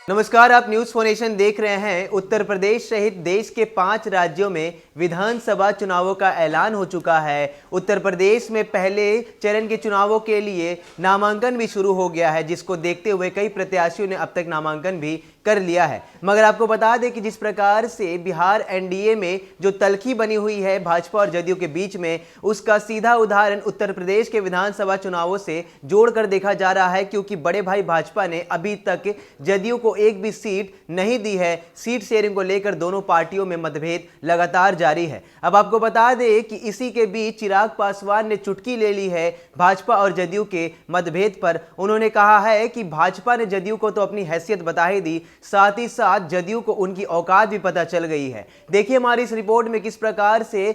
नमस्कार, आप news phonation देख रहे हैं। उत्तर प्रदेश सहित देश के 5 राज्यों में विधानसभा चुनावों का ऐलान हो चुका है। उत्तर प्रदेश में पहले चरण के चुनावों के लिए नामांकन भी शुरू हो गया है, जिसको देखते हुए कई प्रत्याशियों ने अब तक नामांकन भी कर लिया है। मगर आपको बता दें कि जिस प्रकार से बिहार एनडीए में जो तल्खी बनी हुई है भाजपा और जदयू के बीच में, उसका सीधा उदाहरण उत्तर प्रदेश के विधानसभा चुनावों से जोड़कर देखा जा रहा है, क्योंकि बड़े भाई भाजपा ने अभी तक जदयू को एक भी सीट नहीं दी है। सीट शेयरिंग को लेकर दोनों पार्टियों में मतभेद लगातार जारी है। अब आपको बता दें कि इसी के बीच चिराग पासवान ने चुटकी ले ली है भाजपा और जदयू के मतभेद पर। उन्होंने कहा है कि भाजपा ने जदयू को तो अपनी हैसियत बता ही दी, साथ ही साथ जदयू को उनकी औकात भी पता चल गई है। देखिए हमारी इस रिपोर्ट में किस प्रकार से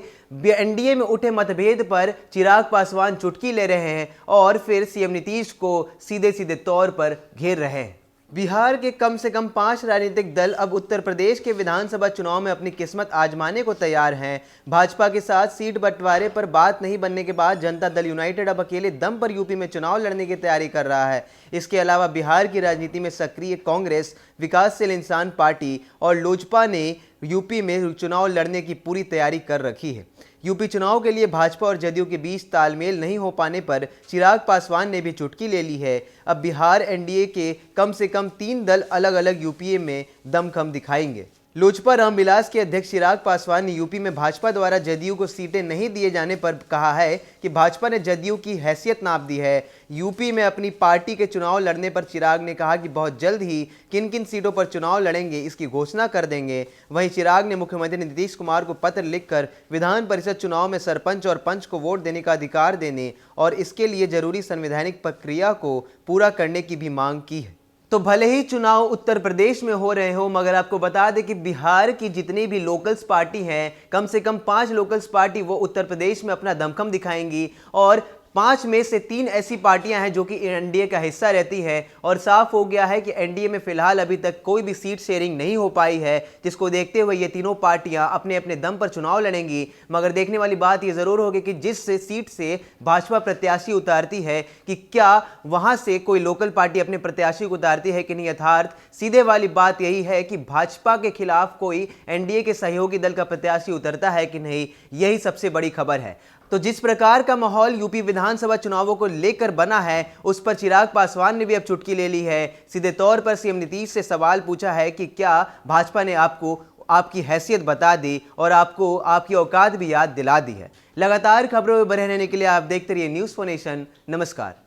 एनडीए में उठे मतभेद पर चिराग पासवान चुटकी ले रहे हैं और फिर सीएम नीतीश को सीधे सीधे तौर पर घेर रहे हैं। बिहार के कम से कम 5 राजनीतिक दल अब उत्तर प्रदेश के विधानसभा चुनाव में अपनी किस्मत आजमाने को तैयार हैं। भाजपा के साथ सीट बंटवारे पर बात नहीं बनने के बाद जनता दल यूनाइटेड अब अकेले दम पर यूपी में चुनाव लड़ने की तैयारी कर रहा है। इसके अलावा बिहार की राजनीति में सक्रिय कांग्रेस, विकासशील इंसान पार्टी और लोजपा ने यूपी में चुनाव लड़ने की पूरी तैयारी कर रखी है। यूपी चुनाव के लिए भाजपा और जदयू के बीच तालमेल नहीं हो पाने पर चिराग पासवान ने भी चुटकी ले ली है। अब बिहार एनडीए के कम से कम 3 दल अलग अलग यूपीए में दमखम दिखाएंगे। लोजपा रामविलास के अध्यक्ष चिराग पासवान ने यूपी में भाजपा द्वारा जदयू को सीटें नहीं दिए जाने पर कहा है कि भाजपा ने जदयू की हैसियत नाप दी है। यूपी में अपनी पार्टी के चुनाव लड़ने पर चिराग ने कहा कि बहुत जल्द ही किन किन सीटों पर चुनाव लड़ेंगे इसकी घोषणा कर देंगे। वहीं चिराग ने मुख्यमंत्री नीतीश कुमार को पत्र लिखकर विधान परिषद चुनाव में सरपंच और पंच को वोट देने का अधिकार देने और इसके लिए जरूरी संवैधानिक प्रक्रिया को पूरा करने की भी मांग की है। तो भले ही चुनाव उत्तर प्रदेश में हो रहे हो, मगर आपको बता दें कि बिहार की जितनी भी लोकल्स पार्टी हैं, कम से कम 5 लोकल्स पार्टी वो उत्तर प्रदेश में अपना दमखम दिखाएंगी और 5 में से 3 ऐसी पार्टियां हैं जो कि एनडीए का हिस्सा रहती है। और साफ हो गया है कि एनडीए में फिलहाल अभी तक कोई भी सीट शेयरिंग नहीं हो पाई है, जिसको देखते हुए ये तीनों पार्टियां अपने अपने दम पर चुनाव लड़ेंगी। मगर देखने वाली बात ये जरूर होगी कि जिस सीट से भाजपा प्रत्याशी उतारती है कि क्या वहां से कोई लोकल पार्टी अपने प्रत्याशी को उतारती है कि नहीं। यथार्थ सीधे वाली बात यही है कि भाजपा के खिलाफ कोई एनडीए के सहयोगी दल का प्रत्याशी उतरता है कि नहीं, यही सबसे बड़ी खबर है। तो जिस प्रकार का माहौल यूपी विधानसभा चुनावों को लेकर बना है, उस पर चिराग पासवान ने भी अब चुटकी ले ली है। सीधे तौर पर सीएम नीतीश से सवाल पूछा है कि क्या भाजपा ने आपको आपकी हैसियत बता दी और आपको आपकी औकात भी याद दिला दी है। लगातार खबरों में बने रहने के लिए आप देखते रहिए न्यूज फोनेशन। नमस्कार।